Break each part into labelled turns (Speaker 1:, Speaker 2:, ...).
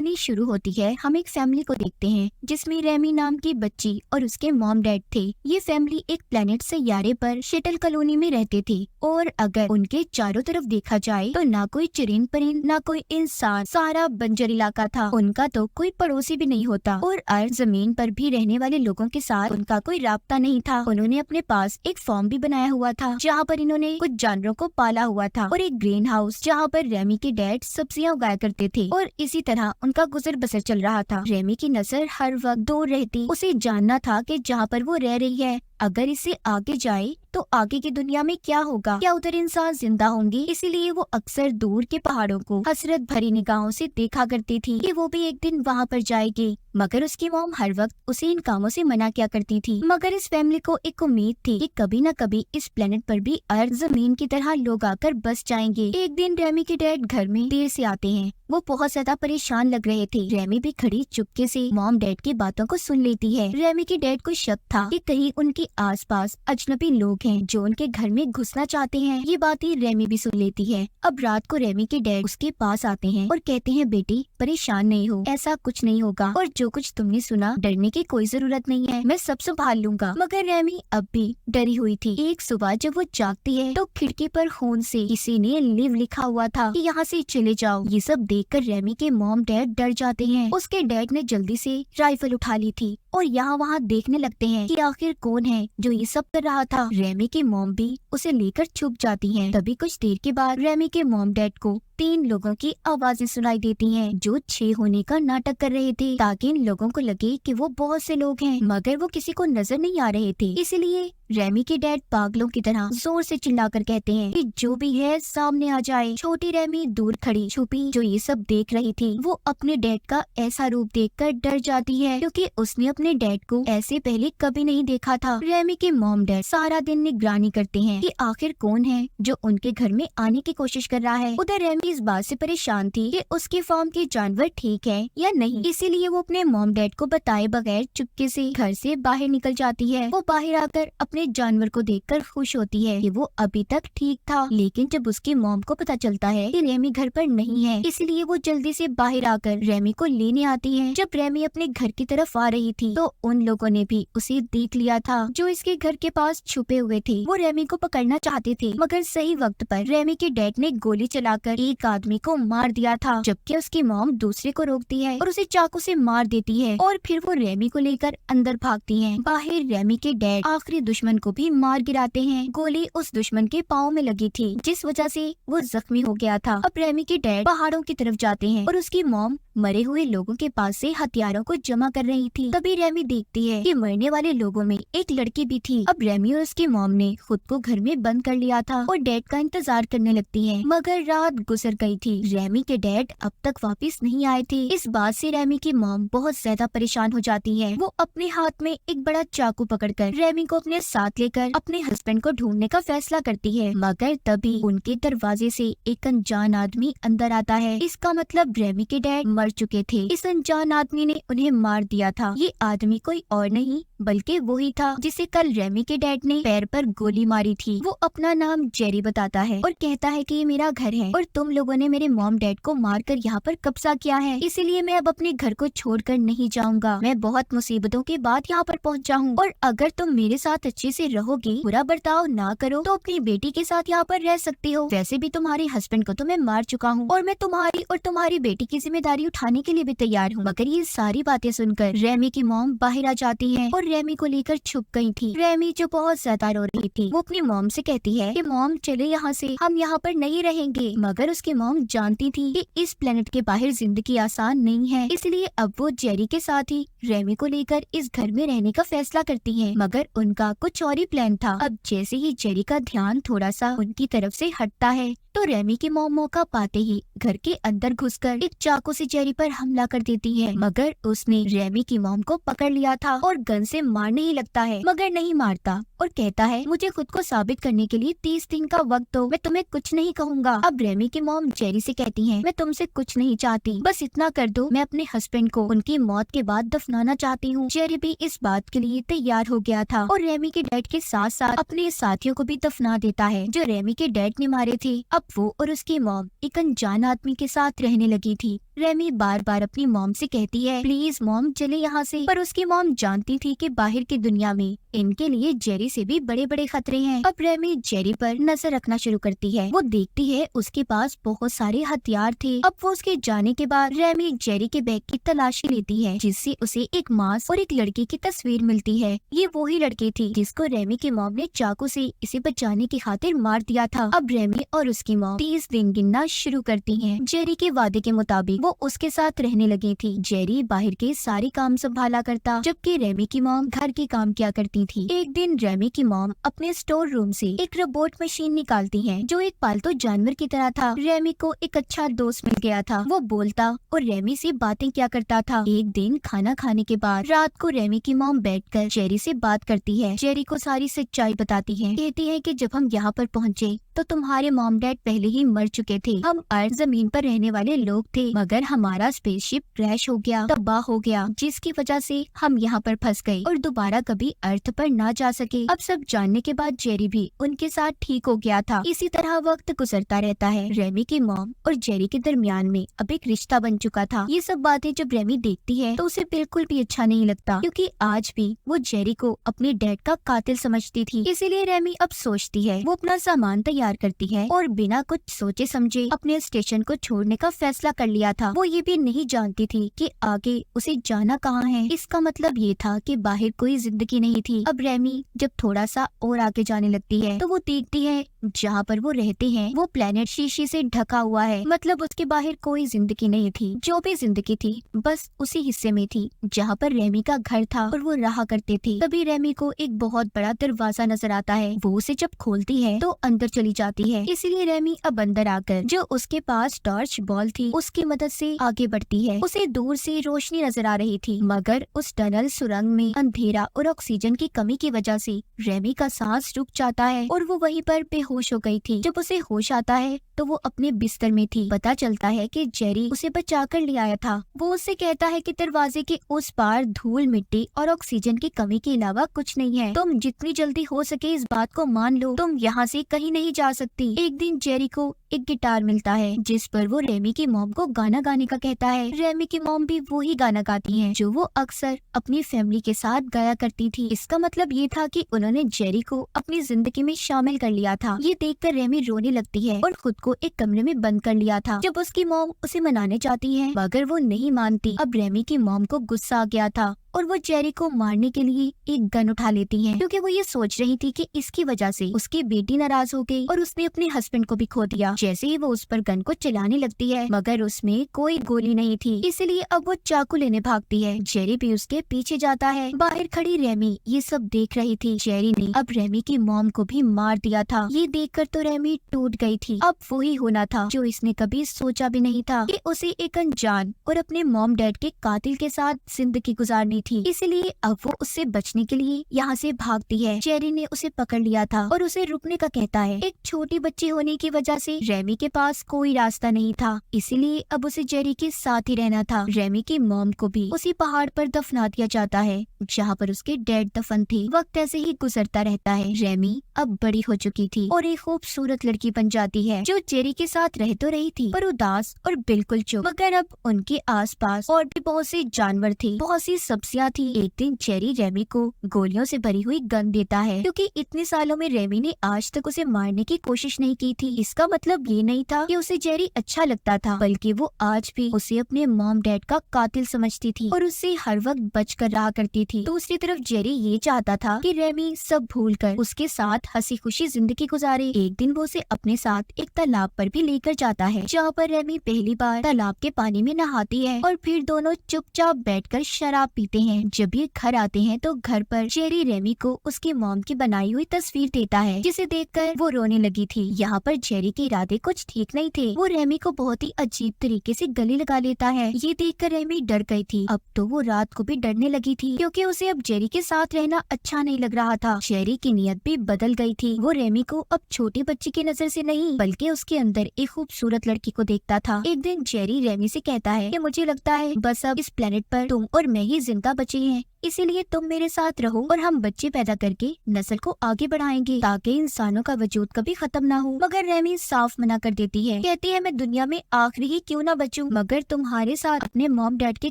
Speaker 1: कहानी शुरू होती है। हम एक फैमिली को देखते हैं जिसमें रेमी नाम की बच्ची और उसके मॉम डैड थे। ये फैमिली एक प्लेनेट सैयारे पर शटल कॉलोनी में रहते थे और अगर उनके चारों तरफ देखा जाए तो ना कोई चिरिन परिन ना कोई इंसान, सारा बंजर इलाका था। उनका तो कोई पड़ोसी भी नहीं होता और अर्थ जमीन पर भी रहने वाले लोगों के साथ उनका कोई राब्ता नहीं था। उन्होंने अपने पास एक फार्म भी बनाया हुआ था जहाँ पर इन्होंने कुछ जानवरों को पाला हुआ था और एक ग्रीन हाउस जहाँ पर रेमी के डैड सब्जियां उगाया करते थे और इसी तरह उनका गुजर बसर चल रहा था। रेमी की नजर हर वक्त दूर रहती। उसे जानना था कि जहाँ पर वो रह रही है अगर इसे आगे जाए तो आगे की दुनिया में क्या होगा, क्या उधर इंसान जिंदा होंगे। इसीलिए वो अक्सर दूर के पहाड़ों को हसरत भरी निगाहों से देखा करती थी कि वो भी एक दिन वहाँ पर जाएगी। मगर उसकी मॉम हर वक्त उसे इन कामों से मना किया करती थी। मगर इस फैमिली को एक उम्मीद थी कि कभी न कभी इस प्लेनेट पर भी अर्थ जमीन की तरह लोग आकर बस जाएंगे। एक दिन रेमी के डैड घर में देर से आते हैं। वो बहुत ज्यादा परेशान लग रहे थे। रेमी भी खड़ी चुपके से मॉम डैड की बातों को सुन लेती है। रेमी के डैड को शक था कि कहीं उनके आसपास अजनबी लोग हैं जो उनके घर में घुसना चाहते हैं। ये बातें रेमी भी सुन लेती है। अब रात को रेमी के डैड उसके पास आते हैं और कहते हैं, बेटी परेशान नहीं हो, ऐसा कुछ नहीं होगा और जो कुछ तुमने सुना डरने की कोई जरूरत नहीं है, मैं सब संभाल लूंगा। मगर रेमी अब भी डरी हुई थी। एक सुबह जब वो जागती है तो खिड़की पर खून से किसी ने लिव लिखा हुआ था कि यहाँ से चले जाओ। ये सब देखकर रेमी के मॉम डैड डर जाते हैं। उसके डैड ने जल्दी से राइफल उठा ली थी और यहाँ वहाँ देखने लगते हैं कि आखिर कौन है जो ये सब कर रहा था। रेमी की मॉम भी उसे लेकर छुप जाती हैं। तभी कुछ देर के बाद रेमी के मॉम डैड को 3 लोगों की आवाजें सुनाई देती हैं जो 6 होने का नाटक कर रहे थे ताकि इन लोगों को लगे कि वो बहुत से लोग हैं, मगर वो किसी को नजर नहीं आ रहे थे। इसलिए रेमी के डैड पागलों की तरह जोर से चिल्लाकर कहते हैं कि जो भी है सामने आ जाए। छोटी रेमी दूर खड़ी छुपी जो ये सब देख रही थी, वो अपने डैड का ऐसा रूप देखकर डर जाती है क्योंकि उसने अपने डैड को ऐसे पहले कभी नहीं देखा था। रेमी के मॉम डैड सारा दिन निगरानी करते हैं कि आखिर कौन है जो उनके घर में आने की कोशिश कर रहा है। उधर रेमी इस बात से परेशान थी कि उसके फार्म के जानवर ठीक है या नहीं, इसीलिए वो अपने मॉम डैड को बताए बगैर चुपके से घर से बाहर निकल जाती है। वो बाहर आकर अपने जानवर को देखकर खुश होती है कि वो अभी तक ठीक था। लेकिन जब उसकी मॉम को पता चलता है कि रेमी घर पर नहीं है, इसलिए वो जल्दी से बाहर आकर रेमी को लेने आती है। जब रेमी अपने घर की तरफ आ रही थी तो उन लोगों ने भी उसे देख लिया था जो इसके घर के पास छुपे हुए थे। वो रेमी को पकड़ना चाहते थे मगर सही वक्त पर रेमी के डैड ने गोली चलाकर एक आदमी को मार दिया था, जबकि उसकी मॉम दूसरे को रोकती है और उसे चाकू से मार देती है और फिर वो रेमी को लेकर अंदर भागती है। बाहर रेमी के डैड आखिरी दुश्मन को भी मार गिराते हैं। गोली उस दुश्मन के पाँव में लगी थी जिस वजह से वो जख्मी हो गया था। अब रेमी के डैड पहाड़ों की तरफ जाते हैं और उसकी मॉम मरे हुए लोगों के पास से हथियारों को जमा कर रही थी। तभी रेमी देखती है कि मरने वाले लोगों में एक लड़की भी थी। अब रेमी और उसकी मॉम ने खुद को घर में बंद कर लिया था और डैड का इंतजार करने लगती है, मगर रात गुजर गई थी। रेमी के डैड अब तक वापस नहीं आए थे। इस बात से रेमी की मॉम बहुत ज्यादा परेशान हो जाती है। वो अपने हाथ में एक बड़ा चाकू पकड़कर रेमी को अपने साथ लेकर अपने हस्बैंड को ढूंढने का फैसला करती है, मगर तभी उनके दरवाजे से एक अनजान आदमी अंदर आता है। इसका मतलब रेमी के डैड मर चुके थे। इस अनजान आदमी ने उन्हें मार दिया था। ये आदमी कोई और नहीं बल्कि वही था जिसे कल रेमी के डैड ने पैर पर गोली मारी थी। वो अपना नाम जेरी बताता है और कहता है कि ये मेरा घर है और तुम लोगों ने मेरे मॉम डैड को मारकर यहाँ पर कब्जा किया है, इसीलिए मैं अब अपने घर को छोड़कर नहीं जाऊंगा। मैं बहुत मुसीबतों के बाद यहाँ पर पहुँचा हूँ और अगर तुम मेरे साथ अच्छे से रहोगी, बुरा बर्ताव ना करो, तो अपनी बेटी के साथ यहाँ पर रह सकती हो। वैसे भी तुम्हारे हस्बैंड को तो मैं मार चुका हूँ और मैं तुम्हारी और तुम्हारी बेटी की जिम्मेदारी उठाने के लिए भी तैयार हूँ। मगर ये सारी बातें सुनकर रेमी की मॉम बाहर आ जाती है और रेमी को लेकर छुप गई थी। रेमी जो बहुत ज्यादा रो रही थी, वो अपनी मॉम से कहती है कि मॉम चले यहाँ से, हम यहाँ पर नहीं रहेंगे। मगर उसकी मॉम जानती थी कि इस प्लेनेट के बाहर जिंदगी आसान नहीं है, इसलिए अब वो जेरी के साथ ही रेमी को लेकर इस घर में रहने का फैसला करती है। मगर उनका कुछ और ही प्लान था। अब जैसे ही जेरी का ध्यान थोड़ा सा उनकी तरफ से हटता है तो रेमी की मॉम मौका पाते ही घर के अंदर घुसकर एक चाकू से जेरी पर हमला कर देती है, मगर उसने रेमी की मॉम को पकड़ लिया था और गन से मारने ही लगता है, मगर नहीं मारता और कहता है, मुझे खुद को साबित करने के लिए 30 दिन का वक्त दो, मैं तुम्हें कुछ नहीं कहूँगा। अब रेमी की मॉम जेरी से कहती है, मैं तुमसे कुछ नहीं चाहती, बस इतना कर दो, मैं अपने हस्बैंड को उनकी मौत के बाद दफनाना चाहती हूँ। जेरी भी इस बात के लिए तैयार हो गया था और रेमी के डैड के साथ साथ अपने साथियों को भी दफना देता है जो रेमी के डैड ने मारे थे। अब वो और उसकी मॉम एक अनजान आदमी के साथ रहने लगी थी। रेमी बार बार अपनी मॉम से कहती है प्लीज मॉम चले यहाँ से, पर उसकी मॉम जानती थी कि बाहर की दुनिया में इनके लिए जेरी से भी बड़े बड़े खतरे हैं। अब रेमी जेरी पर नजर रखना शुरू करती है। वो देखती है उसके पास बहुत सारे हथियार थे। अब वो उसके जाने के बाद रेमी जेरी के बैग की तलाशी लेती है, जिससे उसे एक मास्क और एक लड़की की तस्वीर मिलती है। ये वही लड़की थी जिसको रेमी की मॉम ने चाकू से इसे बचाने की खातिर मार दिया था। अब रेमी और उसकी मॉम 30 दिन गिनना शुरू करती हैं। जेरी के वादे के मुताबिक वो उसके साथ रहने लगी थी। जेरी बाहर के सारे काम संभाला करता, जबकि रेमी की मॉम घर के काम किया करती थी। एक दिन रेमी की मॉम अपने स्टोर रूम से एक रोबोट मशीन निकालती है जो एक पालतू जानवर की तरह था। रेमी को एक अच्छा दोस्त मिल गया था। वो बोलता और रेमी से बातें किया करता था। एक दिन खाना खाने के बाद रात को रेमी की मॉम बैठकर जेरी से बात करती है। जेरी को सारी सच्चाई बताती है। कहती है कि जब हम यहाँ पर पहुँचे तो तुम्हारे मॉम डैड पहले ही मर चुके थे। हम अर्थ जमीन पर रहने वाले लोग थे, मगर हमारा स्पेसशिप क्रैश हो गया, तबाह हो गया, जिसकी वजह से हम यहाँ पर फंस गए और दोबारा कभी अर्थ पर ना जा सके। अब सब जानने के बाद जेरी भी उनके साथ ठीक हो गया था। इसी तरह वक्त गुजरता रहता है। रेमी की मॉम और जेरी के दरमियान में अब एक रिश्ता बन चुका था। ये सब बातें जब रेमी देखती है तो उसे बिल्कुल भी अच्छा नहीं लगता, क्योंकि आज भी वो जेरी को अपने डैड का कातिल समझती थी। इसीलिए रेमी अब सोचती है, वो अपना सामान तैयार करती है और बिना कुछ सोचे समझे अपने स्टेशन को छोड़ने का फैसला कर लिया था। वो ये भी नहीं जानती थी कि आगे उसे जाना कहाँ है। इसका मतलब ये था कि बाहर कोई जिंदगी नहीं थी। अब रेमी जब थोड़ा सा और आगे जाने लगती है तो वो देखती है जहाँ पर वो रहते हैं वो प्लेनेट शीशे से ढका हुआ है। मतलब उसके बाहर कोई जिंदगी नहीं थी। जो भी जिंदगी थी बस उसी हिस्से में थी जहाँ पर रेमी का घर था और वो रहा करते थे। तभी रेमी को एक बहुत बड़ा दरवाजा नजर आता है। वो उसे जब खोलती है तो अंदर चली जाती है। इसीलिए रेमी अब अंदर आकर जो उसके पास टॉर्च बॉल थी उसकी मदद से आगे बढ़ती है। उसे दूर से रोशनी नजर आ रही थी, मगर उस टनल सुरंग में अंधेरा और ऑक्सीजन की कमी की वजह से रेमी का सांस रुक जाता है और वो वहीं पर बेहोश हो गई थी। जब उसे होश आता है तो वो अपने बिस्तर में थी। पता चलता है कि जेरी उसे बचा कर ले आया था। वो उससे कहता है कि दरवाजे के उस पार धूल मिट्टी और ऑक्सीजन की कमी के अलावा कुछ नहीं है। तुम जितनी जल्दी हो सके इस बात को मान लो। तुम यहाँ से कहीं नहीं जा सकती। एक दिन जेरी को एक गिटार मिलता है जिस पर वो रेमी की मॉम को गाना गाने का कहता है। रेमी की मॉम भी वही गाना गाती हैं जो वो अक्सर अपनी फैमिली के साथ गाया करती थी। इसका मतलब ये था कि उन्होंने जेरी को अपनी जिंदगी में शामिल कर लिया था। ये देखकर रेमी रोने लगती है और खुद को एक कमरे में बंद कर लिया था। जब उसकी मॉम उसे मनाने चाहती है मगर वो नहीं मानती। अब रेमी की मॉम को गुस्सा आ गया था और वो जेरी को मारने के लिए एक गन उठा लेती हैं, क्योंकि वो ये सोच रही थी कि इसकी वजह से उसकी बेटी नाराज हो गई और उसने अपने हस्बैंड को भी खो दिया। जैसे ही वो उस पर गन को चलाने लगती है मगर उसमें कोई गोली नहीं थी, इसलिए अब वो चाकू लेने भागती है। जेरी भी उसके पीछे जाता है। बाहर खड़ी रेमी ये सब देख रही थी। जेरी ने अब रेमी की मॉम को भी मार दिया था। ये देखकर तो रेमी टूट गई थी। अब वही होना था जो इसने कभी सोचा भी नहीं था कि उसे एक अनजान और अपने मॉम डैड के कातिल के साथ जिंदगी गुजारनी थी। इसलिए अब वो उससे बचने के लिए यहाँ से भागती है। जेरी ने उसे पकड़ लिया था और उसे रुकने का कहता है। एक छोटी बच्ची होने की वजह से रेमी के पास कोई रास्ता नहीं था, इसीलिए अब उसे जेरी के साथ ही रहना था। रेमी की मॉम को भी उसी पहाड़ पर दफना दिया जाता है जहाँ पर उसके डैड दफन थे। वक्त ऐसे ही गुजरता रहता है। रेमी अब बड़ी हो चुकी थी और एक खूबसूरत लड़की बन जाती है जो जेरी के साथ रह तो रही थी पर उदास और बिल्कुल चुप। मगर अब उनके आसपास और भी बहुत से जानवर थे, बहुत सी सब्जियां थी। एक दिन जेरी रेमी को गोलियों से भरी हुई गन देता है, क्योंकि इतने सालों में रेमी ने आज तक उसे मारने की कोशिश नहीं की थी। इसका मतलब ये नहीं था कि उसे जेरी अच्छा लगता था, बल्कि वो आज भी उसे अपने मॉम डैड का कातिल समझती थी और उससे हर वक्त बच कर रहा करती थी। दूसरी तरफ जेरी ये चाहता था कि रेमी सब भूलकर उसके साथ हंसी खुशी जिंदगी गुजारे। एक दिन वो उसे अपने साथ एक तालाब पर भी लेकर जाता है जहाँ पर रेमी पहली बार तालाब के पानी में नहाती है और फिर दोनों चुपचाप बैठकर शराब पीते हैं। जब ये घर आते हैं तो घर पर जेरी रेमी को उसकी मॉम की बनाई हुई तस्वीर देता है, जिसे देखकर वो रोने लगी थी। यहाँ पर जेरी के इरादे कुछ ठीक नहीं थे। वो रेमी को बहुत ही अजीब तरीके से गले लगा लेता है। ये देखकर रेमी डर गई थी। अब तो वो रात को भी डरने लगी थी, क्योंकि उसे अब जेरी के साथ रहना अच्छा नहीं लग रहा था। जेरी की नीयत भी बदल गई थी। वो रेमी को अब छोटी बच्ची की नजर से नहीं बल्कि उसके अंदर एक खूबसूरत लड़की को देखता था। एक दिन जेरी रेमी से कहता है कि मुझे लगता है बस अब इस प्लेनेट पर तुम और मैं ही जिंदा बचे हैं, इसीलिए तुम मेरे साथ रहो और हम बच्चे पैदा करके नस्ल को आगे बढ़ाएंगे ताकि इंसानों का वजूद कभी खत्म ना हो। मगर रेमी साफ मना कर देती है, कहती है मैं दुनिया में आखिरी ही क्यों ना बचूं, मगर तुम्हारे साथ अपने मॉम डैड के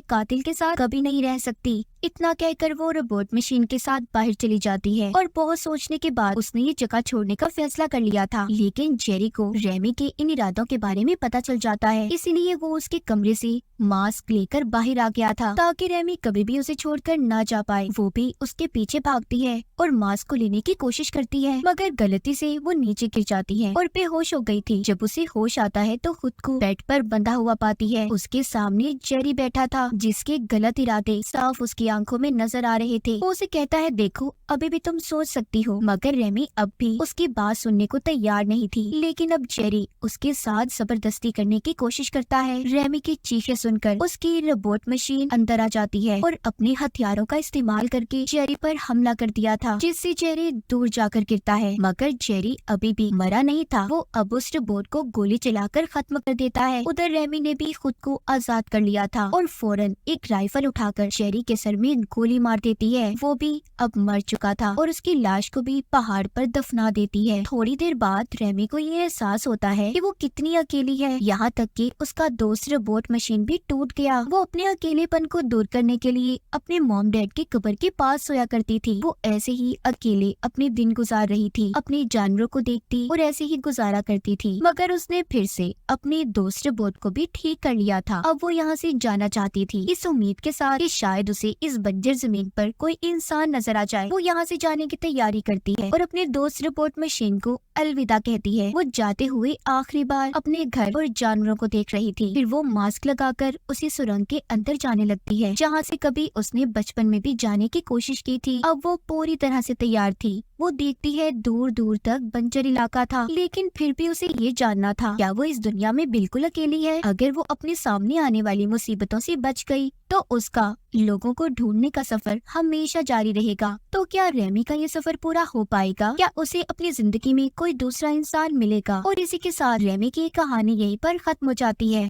Speaker 1: कातिल के साथ कभी नहीं रह सकती। इतना कहकर वो रोबोट मशीन के साथ बाहर चली जाती है और बहुत सोचने के बाद उसने ये जगह छोड़ने का फैसला कर लिया था। लेकिन जेरी को रेमी के इन इरादों के बारे में पता चल जाता है, इसीलिए वो उसके कमरे से मास्क लेकर बाहर आ गया था ताकि रेमी कभी भी उसे छोड़कर ना जा पाए। वो भी उसके पीछे भागती है और मास्क को लेने की कोशिश करती है, मगर गलती से वो नीचे गिर जाती है और बेहोश हो गई थी। जब उसे होश आता है तो खुद को बेड पर बंधा हुआ पाती है। उसके सामने जेरी बैठा था जिसके गलत इरादे साफ उसकी आंखों में नजर आ रहे थे। वो उसे कहता है देखो अभी भी तुम सोच सकती हो, मगर रेमी अब भी उसकी बात सुनने को तैयार नहीं थी। लेकिन अब जेरी उसके साथ जबरदस्ती करने की कोशिश करता है। रेमी की चीखें सुनकर उसकी रोबोट मशीन अंदर आ जाती है और अपने हथियारों का इस्तेमाल करके जेरी पर हमला कर दिया था, जिससे जेरी दूर जाकर गिरता है। मगर जेरी अभी भी मरा नहीं था, वो अब उस रोबोट को गोली चलाकर खत्म कर देता है। उधर रेमी ने भी खुद को आजाद कर लिया था और फौरन एक राइफल उठाकर जेरी के सर में गोली मार देती है। वो भी अब मर चुका था और उसकी लाश को भी पहाड़ पर दफना देती है। थोड़ी देर बाद रेमी को ये एहसास होता है कि वो कितनी अकेली है, यहाँ तक कि उसका दोस्त रोबोट मशीन भी टूट गया। वो अपने अकेलेपन को दूर करने के लिए अपने मॉम डैड की कब्र के पास सोया करती थी। वो ऐसे ही अकेले अपने दिन गुजार रही थी, अपने जानवरों को देखती और ऐसे ही गुजारा करती थी। मगर उसने फिर से अपने दोस्त रोबोट को भी ठीक कर लिया था। अब वो यहाँ से जाना चाहती थी, इस उम्मीद के साथ कि शायद उसे इस बंजर जमीन पर कोई इंसान नजर आ जाए। वो यहाँ से जाने की तैयारी करती है और अपने दोस्त रोबोट मशीन को अलविदा कहती है। वो जाते हुए आखिरी बार अपने घर और जानवरों को देख रही थी। फिर वो मास्क लगाकर उसी सुरंग के अंदर जाने लगती है जहाँ से कभी उसने बचपन में भी जाने की कोशिश की थी। अब वो पूरी तरह से तैयार थी। वो देखती है दूर दूर तक बंजर इलाका था, लेकिन फिर भी उसे ये जानना था क्या वो इस दुनिया में बिल्कुल अकेली है। अगर वो अपने सामने आने वाली मुसीबतों से बच गई तो उसका लोगों को ढूंढने का सफर हमेशा जारी रहेगा। तो क्या रेमी का ये सफर पूरा हो पाएगा? क्या उसे अपनी जिंदगी में कोई दूसरा इंसान मिलेगा? और इसी के साथ रेमी की कहानी यहीं पर खत्म हो जाती है।